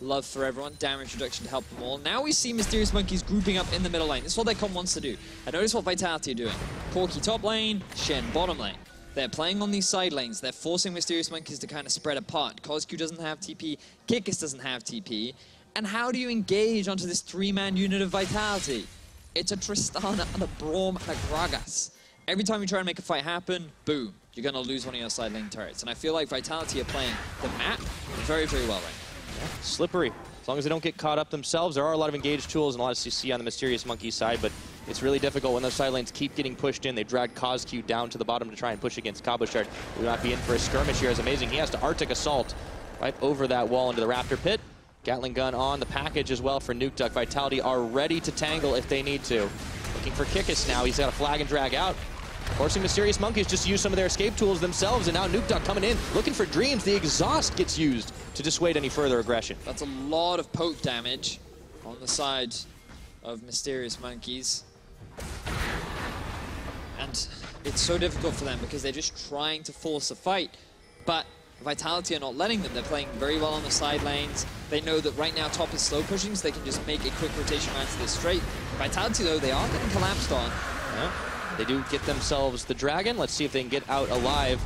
Speaker 2: Love for everyone, damage reduction to help them all. Now we see Mysterious Monkeys grouping up in the middle lane. This is what their comp wants to do. And notice what Vitality are doing. Corki top lane, Shen bottom lane. They're playing on these side lanes. They're forcing Mysterious Monkeys to kind of spread apart. CozQ doesn't have TP, Kikis doesn't have TP. And how do you engage onto this three-man unit of Vitality? It's a Tristana and a Braum and a Gragas. Every time you try to make a fight happen, boom, you're going to lose one of your side lane turrets. And I feel like Vitality are playing the map very, very well right now.
Speaker 1: Yeah, slippery. As long as they don't get caught up themselves, there are a lot of engaged tools and a lot of CC on the Mysterious Monkey side, but it's really difficult when those side lanes keep getting pushed in. They dragged CozQ down to the bottom to try and push against Cabochard. We might be in for a skirmish here. It's amazing. He has to Arctic Assault right over that wall into the Raptor Pit. Gatling gun on the package as well for Nukeduck. Vitality are ready to tangle if they need to. Looking for Kikis now. He's got a flag and drag out. Forcing Mysterious Monkeys just to use some of their escape tools themselves, and now Nukeduck coming in, looking for Dreams. The exhaust gets used to dissuade any further aggression.
Speaker 2: That's a lot of poke damage on the side of Mysterious Monkeys. And it's so difficult for them because they're just trying to force a fight, but Vitality are not letting them. They're playing very well on the side lanes. They know that right now top is slow pushing, so they can just make a quick rotation around to this straight. Vitality, though, they are getting collapsed on.
Speaker 1: Yeah. They do get themselves the dragon. Let's see if they can get out alive.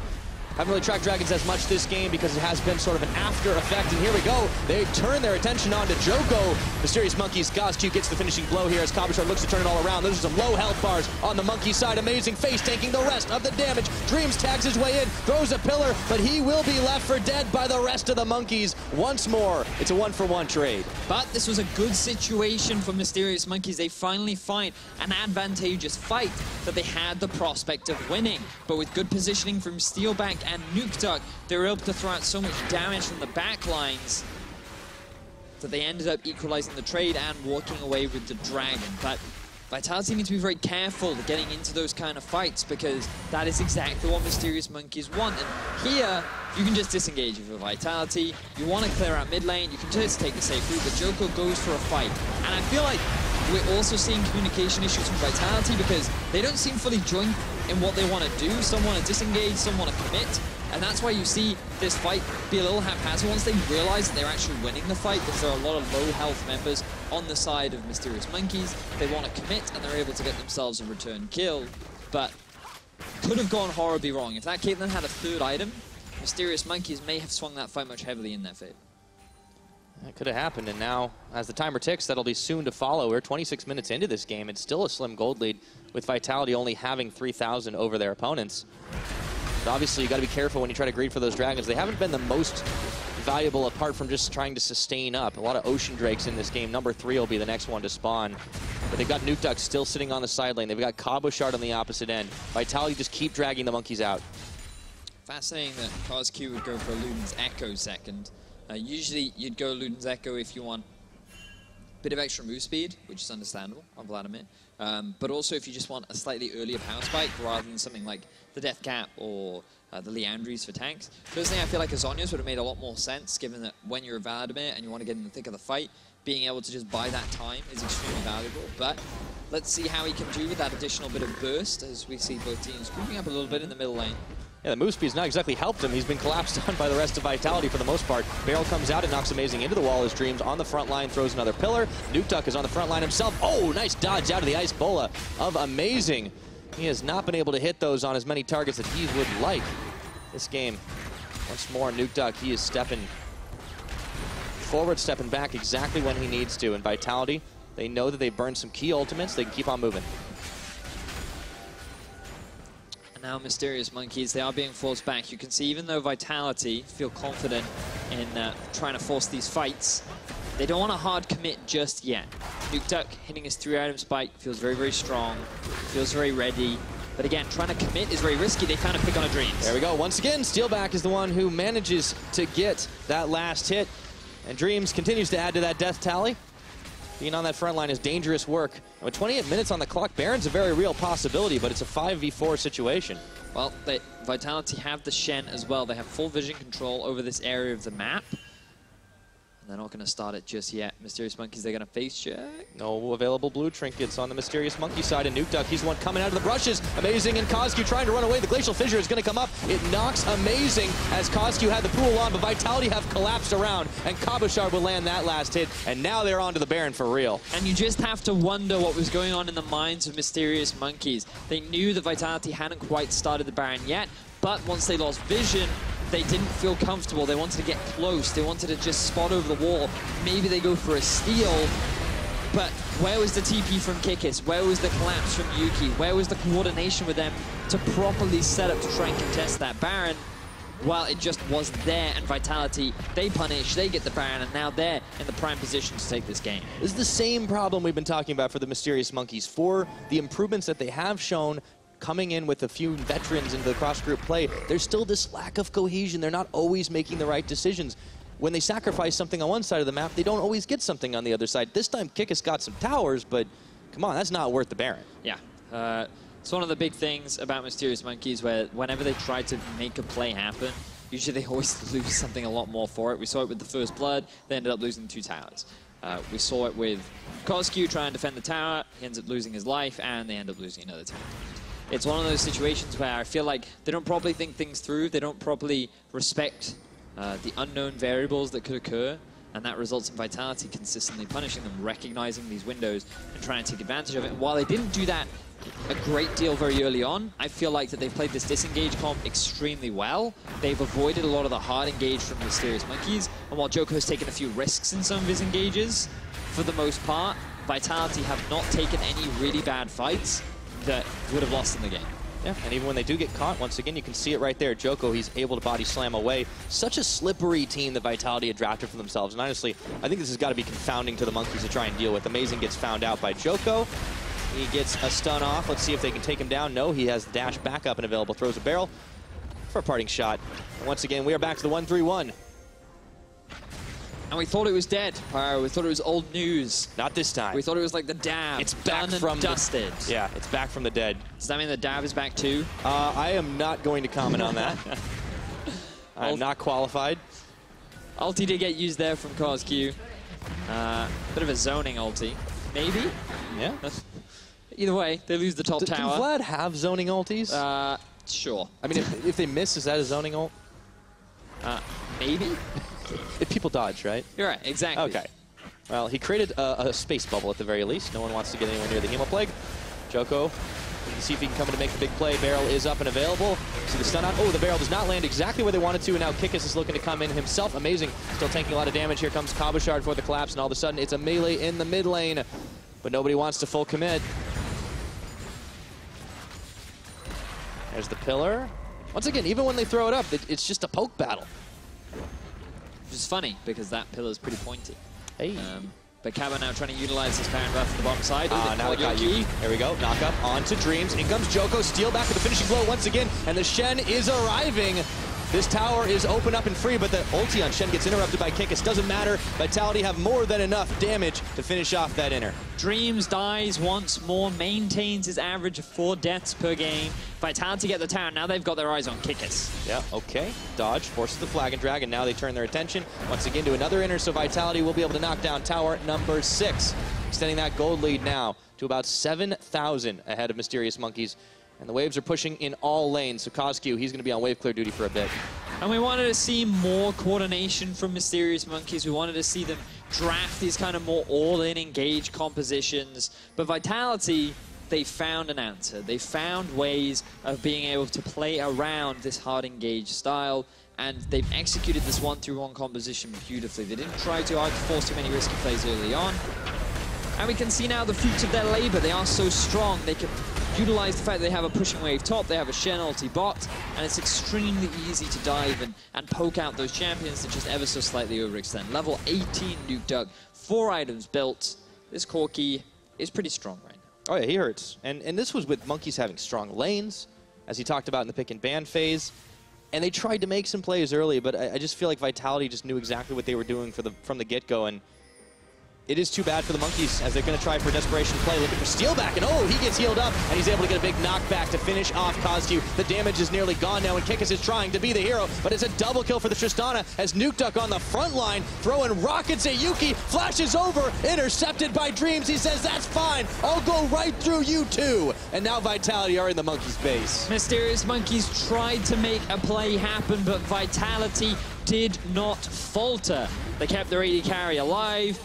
Speaker 1: Haven't really tracked dragons as much this game because it has been sort of an after effect. And here we go. They turn their attention on to Djoko. Mysterious Monkeys. CozQ gets the finishing blow here as Cabochard looks to turn it all around. Those are some low health bars on the Monkey side. Amazing face tanking the rest of the damage. Dreams tags his way in, throws a pillar, but he will be left for dead by the rest of the Monkeys. Once more, it's a 1-for-1 trade.
Speaker 2: But this was a good situation for Mysterious Monkeys. They finally find an advantageous fight that they had the prospect of winning. But with good positioning from Steelback and Nukeduck, they were able to throw out so much damage from the back lines that they ended up equalizing the trade and walking away with the dragon. But Vitality need to be very careful getting into those kind of fights because that is exactly what Mysterious Monkeys want. And here, you can just disengage with Vitality. You want to clear out mid lane, you can just take the safe route, but Djoko goes for a fight. And I feel like we're also seeing communication issues with Vitality because they don't seem fully joined in what they want to do. Some want to disengage, some want to commit. And that's why you see this fight be a little haphazard once they realize that they're actually winning the fight, because there are a lot of low health members on the side of Mysterious Monkeys. They want to commit and they're able to get themselves a return kill, but could have gone horribly wrong. If that Caitlyn had a third item, Mysterious Monkeys may have swung that fight much heavily in their favor.
Speaker 1: That could have happened, and now, as the timer ticks, that'll be soon to follow. We're 26 minutes into this game. It's still a slim gold lead, with Vitality only having 3,000 over their opponents. But obviously, you got to be careful when you try to greed for those dragons. They haven't been the most valuable apart from just trying to sustain up. A lot of Ocean Drakes in this game. Number 3 will be the next one to spawn. But they've got Nukeduck still sitting on the side lane. They've got Cabochard on the opposite end. Vitality just keep dragging the Monkeys out.
Speaker 2: Fascinating that CozQ would go for Luden's Echo second. Usually, you'd go Luden's Echo if you want a bit of extra move speed, which is understandable on Vladimir. But also if you just want a slightly earlier power spike rather than something like the Death Cap or the Leandries for tanks. Personally, I feel like a Zhonya's would have made a lot more sense, given that when you're a Vladimir and you want to get in the thick of the fight, being able to just buy that time is extremely valuable. But let's see how he can do with that additional bit of burst, as we see both teams grouping up a little bit in the middle lane.
Speaker 1: Yeah, the move speed's not exactly helped him. He's been collapsed on by the rest of Vitality for the most part. Barrel comes out and knocks Amazing into the wall as Dreams on the front line throws another pillar. Nukeduck is on the front line himself. Oh, nice dodge out of the Ice Bola of Amazing. He has not been able to hit those on as many targets that he would like this game. Once more, Nukeduck, he is stepping forward, stepping back exactly when he needs to. And Vitality, they know that they've burned some key ultimates. They can keep on moving.
Speaker 2: Now Mysterious Monkeys, they are being forced back. You can see even though Vitality feel confident in trying to force these fights, they don't want a hard commit just yet. Nukeduck hitting his 3-item spike feels very, very strong, feels very ready. But again, trying to commit is very risky. They found a pick on a Dreams.
Speaker 1: There we go. Once again, Steelback is the one who manages to get that last hit. And Dreams continues to add to that death tally. Being on that front line is dangerous work. And with 28 minutes on the clock, Baron's a very real possibility, but it's a 5v4 situation.
Speaker 2: Well, Vitality have the Shen as well. They have full vision control over this area of the map. They're not going to start it just yet. Mysterious Monkeys, they're going to face check.
Speaker 1: No available blue trinkets on the Mysterious Monkey side, and Nukeduck, he's the one coming out of the brushes. Amazing, and CozQ trying to run away. The Glacial Fissure is going to come up. It knocks Amazing as CozQ had the pool on, but Vitality have collapsed around, and Cabochard will land that last hit, and now they're on to the Baron for real.
Speaker 2: And you just have to wonder what was going on in the minds of Mysterious Monkeys. They knew that Vitality hadn't quite started the Baron yet, but once they lost vision, they didn't feel comfortable. They wanted to get close. They wanted to just spot over the wall. Maybe they go for a steal, but where was the TP from Kikis? Where was the collapse from Yuki? Where was the coordination with them to properly set up to try and contest that Baron? Well, it just wasn't there, and Vitality, they punish, they get the Baron, and now they're in the prime position to take this game.
Speaker 1: This is the same problem we've been talking about for the Mysterious Monkeys. For the improvements that they have shown, coming in with a few veterans into the cross-group play, there's still this lack of cohesion. They're not always making the right decisions. When they sacrifice something on one side of the map, they don't always get something on the other side. This time, Kikis got some towers, but come on, that's not worth the Baron.
Speaker 2: Yeah. It's one of the big things about Mysterious Monkeys, where whenever they try to make a play happen, usually they always lose something a lot more for it. We saw it with the First Blood. They ended up losing 2 towers. We saw it with CozQ trying to defend the tower. He ends up losing his life, and they end up losing another tower. It's one of those situations where I feel like they don't properly think things through. They don't properly respect the unknown variables that could occur, and that results in Vitality consistently punishing them, recognizing these windows and trying to take advantage of it. And while they didn't do that a great deal very early on, I feel like that they've played this disengage comp extremely well. They've avoided a lot of the hard engage from the Mysterious Monkeys, and while Djoko has taken a few risks in some of his engages, for the most part, Vitality have not taken any really bad fights that would have lost in the game.
Speaker 1: Yeah, and even when they do get caught, once again, you can see it right there. Djoko, he's able to body slam away. Such a slippery team that Vitality had drafted for themselves. And honestly, I think this has got to be confounding to the Monkeys to try and deal with. Amazing gets found out by Djoko. He gets a stun off. Let's see if they can take him down. No, he has dash back up and available. Throws a barrel for a parting shot. And once again, we are back to the 1-3-1.
Speaker 2: And we thought it was dead. We thought it was old news.
Speaker 1: Not this time.
Speaker 2: We thought it was like the dab.
Speaker 1: It's back
Speaker 2: done
Speaker 1: from
Speaker 2: and dusted.
Speaker 1: Yeah, it's back from the dead.
Speaker 2: Does that mean the dab is back too?
Speaker 1: I am not going to comment on that. I'm not qualified.
Speaker 2: Ulti did get used there from CozQ. Bit of a zoning ulti. Maybe?
Speaker 1: Yeah.
Speaker 2: Either way, they lose the top tower.
Speaker 1: Can Vlad have zoning ultis?
Speaker 2: Sure.
Speaker 1: I mean, if they miss, is that a zoning ult?
Speaker 2: Maybe?
Speaker 1: If people dodge, right?
Speaker 2: You're right, exactly.
Speaker 1: Okay. Well, he created a space bubble at the very least. No one wants to get anywhere near the Hemoplague. Djoko, you can see if he can come in to make the big play. Barrel is up and available. See the stun out. Oh, the barrel does not land exactly where they wanted to, and now Kikis is looking to come in himself. Amazing. Still taking a lot of damage. Here comes Cabochard for the collapse, and all of a sudden it's a melee in the mid lane. But nobody wants to full commit. There's the pillar. Once again, even when they throw it up, it's just a poke battle.
Speaker 2: Which is funny, because that pillar is pretty pointy.
Speaker 1: Hey.
Speaker 2: But Cabo now trying to utilize his Baron buff to the bottom side.
Speaker 1: Now they got Yuki. There we go. Knock up onto Dreams. In comes Djoko. Steelback with the finishing blow once again. And the Shen is arriving. This tower is open up and free, but the ulti on Shen gets interrupted by Kikis. Doesn't matter. Vitality have more than enough damage to finish off that inner.
Speaker 2: Dreams dies once more, maintains his average of 4 deaths per game. Vitality get the tower. Now they've got their eyes on Kikis.
Speaker 1: Yeah, okay. Dodge, forces the flag and drag, and now they turn their attention once again to another inner, so Vitality will be able to knock down tower number 6. Extending that gold lead now to about 7,000 ahead of Mysterious Monkeys. And the waves are pushing in all lanes, so CozQ, he's going to be on wave clear duty for a bit.
Speaker 2: And we wanted to see more coordination from Mysterious Monkeys. We wanted to see them draft these kind of more all-in engage compositions. But Vitality, they found an answer. They found ways of being able to play around this hard engage style, and they've executed this 1-3-1 composition beautifully. They didn't try too hard to force too many risky plays early on. And we can see now the fruits of their labor. They are so strong. They can utilize the fact that they have a pushing wave top, they have a Shen ulti bot, and it's extremely easy to dive and poke out those champions that just ever so slightly overextend. Level 18 Nukeduck, 4 items built. This Corki is pretty strong right now.
Speaker 1: Oh yeah, he hurts. And this was with Monkeys having strong lanes, as he talked about in the pick and ban phase. And they tried to make some plays early, but I just feel like Vitality just knew exactly what they were doing from the get-go. And it is too bad for the Monkeys as they're going to try for a desperation play, looking for Steelback, and oh, he gets healed up, and he's able to get a big knockback to finish off CozQ. The damage is nearly gone now, and Kikis is trying to be the hero, but it's a double kill for the Tristana as Nukeduck on the front line, throwing rockets at Yuki, flashes over, intercepted by Dreams. He says, that's fine, I'll go right through you too. And now Vitality are in the Monkeys' base.
Speaker 2: Mysterious Monkeys tried to make a play happen, but Vitality did not falter. They kept their AD carry alive,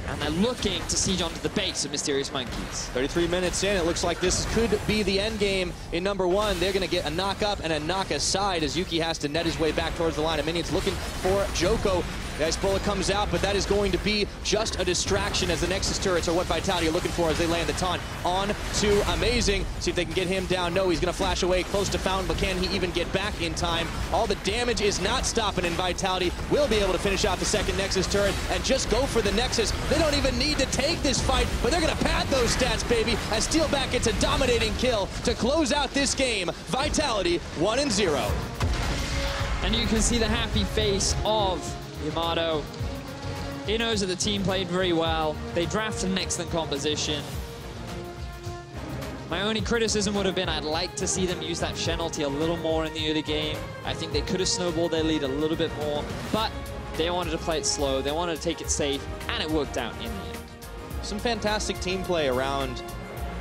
Speaker 2: and they're looking to siege onto the base of Mysterious Monkeys.
Speaker 1: 33 minutes in, it looks like this could be the end game in number one. They're going to get a knock up and a knock aside as Yuki has to net his way back towards the line of minions, looking for Djoko. The Ice Bullet comes out, but that is going to be just a distraction as the Nexus turrets are what Vitality are looking for as they land the taunt on to Amazing. See if they can get him down. No, he's going to flash away close to Fountain, but can he even get back in time? All the damage is not stopping, and Vitality will be able to finish off the second Nexus turret and just go for the Nexus. They don't even need to take this fight, but they're going to pad those stats, baby, as Steelback gets a dominating kill to close out this game. Vitality 1-0.
Speaker 2: And you can see the happy face of Yamato. He knows that the team played very well. They drafted an excellent composition. My only criticism would have been I'd like to see them use that Shen ulti a little more in the early game. I think they could have snowballed their lead a little bit more, but they wanted to play it slow. They wanted to take it safe, and it worked out in the end.
Speaker 1: Some fantastic team play around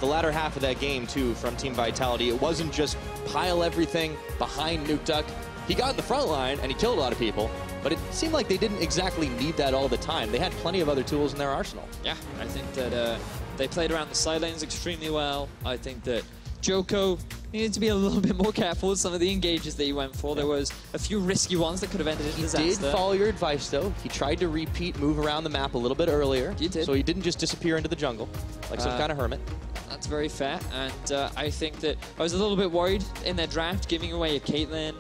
Speaker 1: the latter half of that game, too, from Team Vitality. It wasn't just pile everything behind Nukeduck. He got in the front line, and he killed a lot of people. But it seemed like they didn't exactly need that all the time. They had plenty of other tools in their arsenal.
Speaker 2: Yeah, I think that they played around the side lanes extremely well. I think that Djoko needed to be a little bit more careful with some of the engages that he went for. There was a few risky ones that could have ended in disaster.
Speaker 1: He did follow your advice, though. He tried to move around the map a little bit earlier.
Speaker 2: He did.
Speaker 1: So he didn't just disappear into the jungle like some kind of hermit.
Speaker 2: That's very fair, and I think that I was a little bit worried in their draft, giving away a Caitlyn,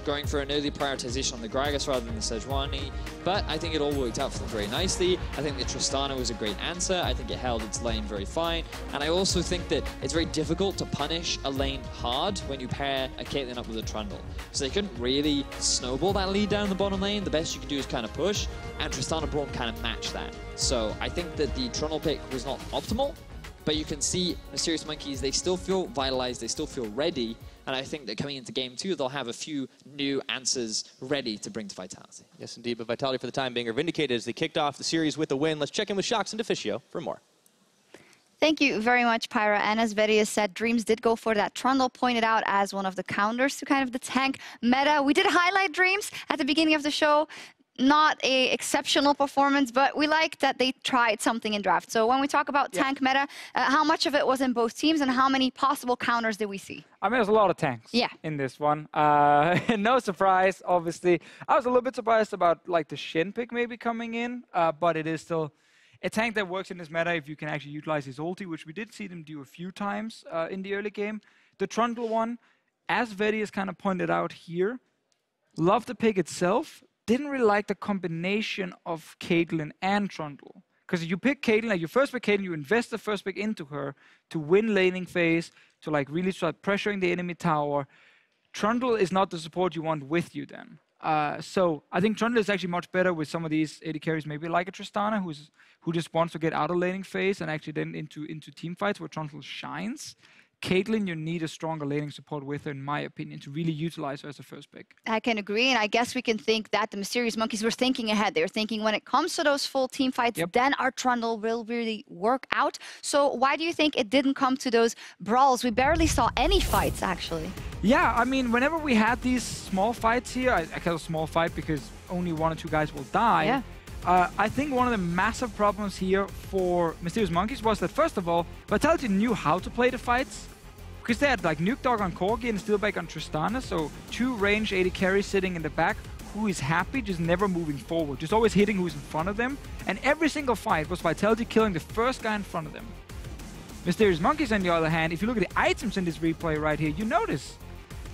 Speaker 2: going for an early prioritization on the Gragas rather than the Sejuani, but I think it all worked out for them very nicely. I think the Tristana was a great answer. I think it held its lane very fine, and I also think that it's very difficult to punish a lane hard when you pair a Caitlyn up with a Trundle. So they couldn't really snowball that lead down the bottom lane. The best you could do is kind of push, and Tristana Braum kind of matched that. So I think that the Trundle pick was not optimal, but you can see Mysterious Monkeys, they still feel vitalized, they still feel ready, and I think that coming into game two, they'll have a few new answers ready to bring to Vitality.
Speaker 1: Yes, indeed, but Vitality for the time being are vindicated as they kicked off the series with a win. Let's check in with Shox and Deficio for more.
Speaker 3: Thank you very much, Pyra. And as Vedius said, Dreams did go for that. Trundle pointed out as one of the counters to kind of the tank meta. We did highlight Dreams at the beginning of the show. Not a exceptional performance, but we like that they tried something in draft. So when we talk about tank meta, how much of it was in both teams and how many possible counters did we see?
Speaker 4: I mean, there's a lot of tanks in this one. No surprise, obviously. I was a little bit surprised about like the Shen pick maybe coming in, but it is still a tank that works in this meta if you can actually utilize his ulti, which we did see them do a few times in the early game. The Trundle one, as Vedius kind of pointed out here, love the pick itself. Didn't really like the combination of Caitlyn and Trundle. Because you pick Caitlyn, like you first pick Caitlyn, you invest the first pick into her to win laning phase, to like really start pressuring the enemy tower. Trundle is not the support you want with you then. So I think Trundle is actually much better with some of these AD carries, maybe like a Tristana, who just wants to get out of laning phase and actually then into team fights where Trundle shines. Caitlyn, you need a stronger laning support with her, in my opinion, to really utilize her as a first pick.
Speaker 3: I can agree, and I guess we can think that the Mysterious Monkeys were thinking ahead. They were thinking when it comes to those full team fights, then our Trundle will really work out. So why do you think it didn't come to those brawls? We barely saw any fights, actually.
Speaker 4: Yeah, I mean, whenever we had these small fights here, I call it a small fight because only 1 or 2 guys will die.
Speaker 3: Yeah.
Speaker 4: I think one of the massive problems here for Mysterious Monkeys was that, first of all, Vitality knew how to play the fights. Because they had like Nukeduck on Corki and Steelback on Tristana, so 2 range AD carries sitting in the back who is happy, just never moving forward, just always hitting who's in front of them. And every single fight was Vitality killing the first guy in front of them. Mysterious Monkeys, on the other hand, if you look at the items in this replay right here, you notice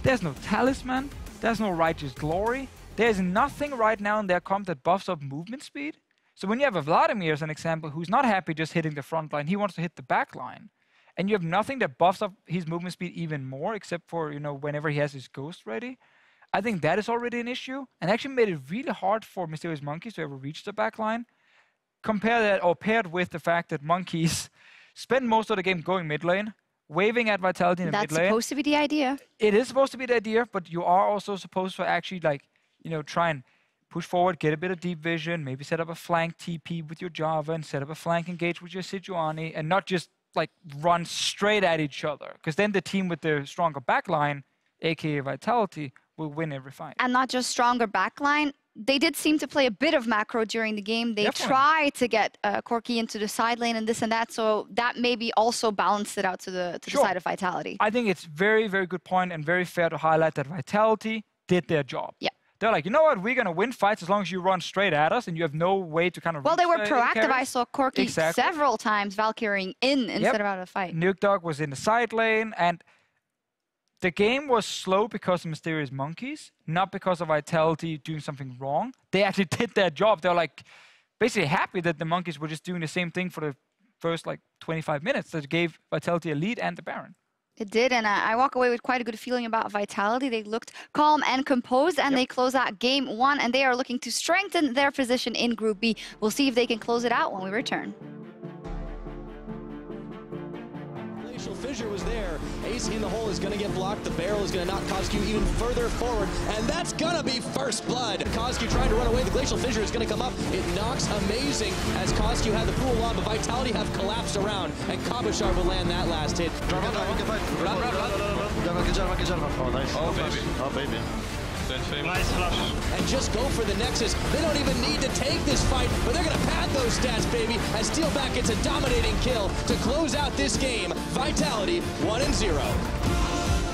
Speaker 4: there's no Talisman, there's no Righteous Glory, there's nothing right now in their comp that buffs up movement speed. So when you have a Vladimir as an example, who's not happy just hitting the front line, he wants to hit the back line. And you have nothing that buffs up his movement speed even more, except for, you know, whenever he has his Ghost ready. I think that is already an issue, and actually made it really hard for Mysterious Monkeys to ever reach the back line. compare that, or paired with the fact that Monkeys spend most of the game going mid lane, waving at Vitality in the mid lane.
Speaker 3: That's supposed to be the idea.
Speaker 4: It is supposed to be the idea, but you are also supposed to actually, like, you know, try and push forward, get a bit of deep vision, maybe set up a flank TP with your Jarvan, set up a flank engage with your Sejuani, and not just, like, run straight at each other. Because then the team with the stronger backline, aka Vitality, will win every fight.
Speaker 3: And not just stronger backline. They did seem to play a bit of macro during the game. They tried to get Corki into the side lane and this and that, so that maybe also balanced it out to the side of Vitality.
Speaker 4: I think it's very, very good point and very fair to highlight that Vitality did their job.
Speaker 3: Yeah.
Speaker 4: They're like, you know what, we're going to win fights as long as you run straight at us and you have no way to kind of...
Speaker 3: Well, they were proactive. I saw Corki several times Valkyrieing in instead of out of the fight.
Speaker 4: Nukeduck was in the side lane, and the game was slow because of Mysterious Monkeys, not because of Vitality doing something wrong. They actually did their job. They're like basically happy that the Monkeys were just doing the same thing for the first like 25 minutes that gave Vitality a lead and the Baron.
Speaker 3: It did, and I walk away with quite a good feeling about Vitality. They looked calm and composed, and they close out game 1, and they are looking to strengthen their position in Group B. We'll see if they can close it out when we return.
Speaker 5: Fissure was there. AC in the hole is going to get blocked. The barrel is going to knock CozQ even further forward, and that's going to be first blood. CozQ trying to run away. The Glacial Fissure is going to come up. It knocks amazing as CozQ had the pool on, but Vitality have collapsed around, and Cabochard will land that last hit.
Speaker 6: Run. Oh, nice.
Speaker 5: Oh, baby.
Speaker 6: Oh, baby.
Speaker 5: Nice flush. And just go for the Nexus. They don't even need to take this fight, but they're going to pad those stats, baby, as Steelback gets a dominating kill to close out this game. Vitality 1-0.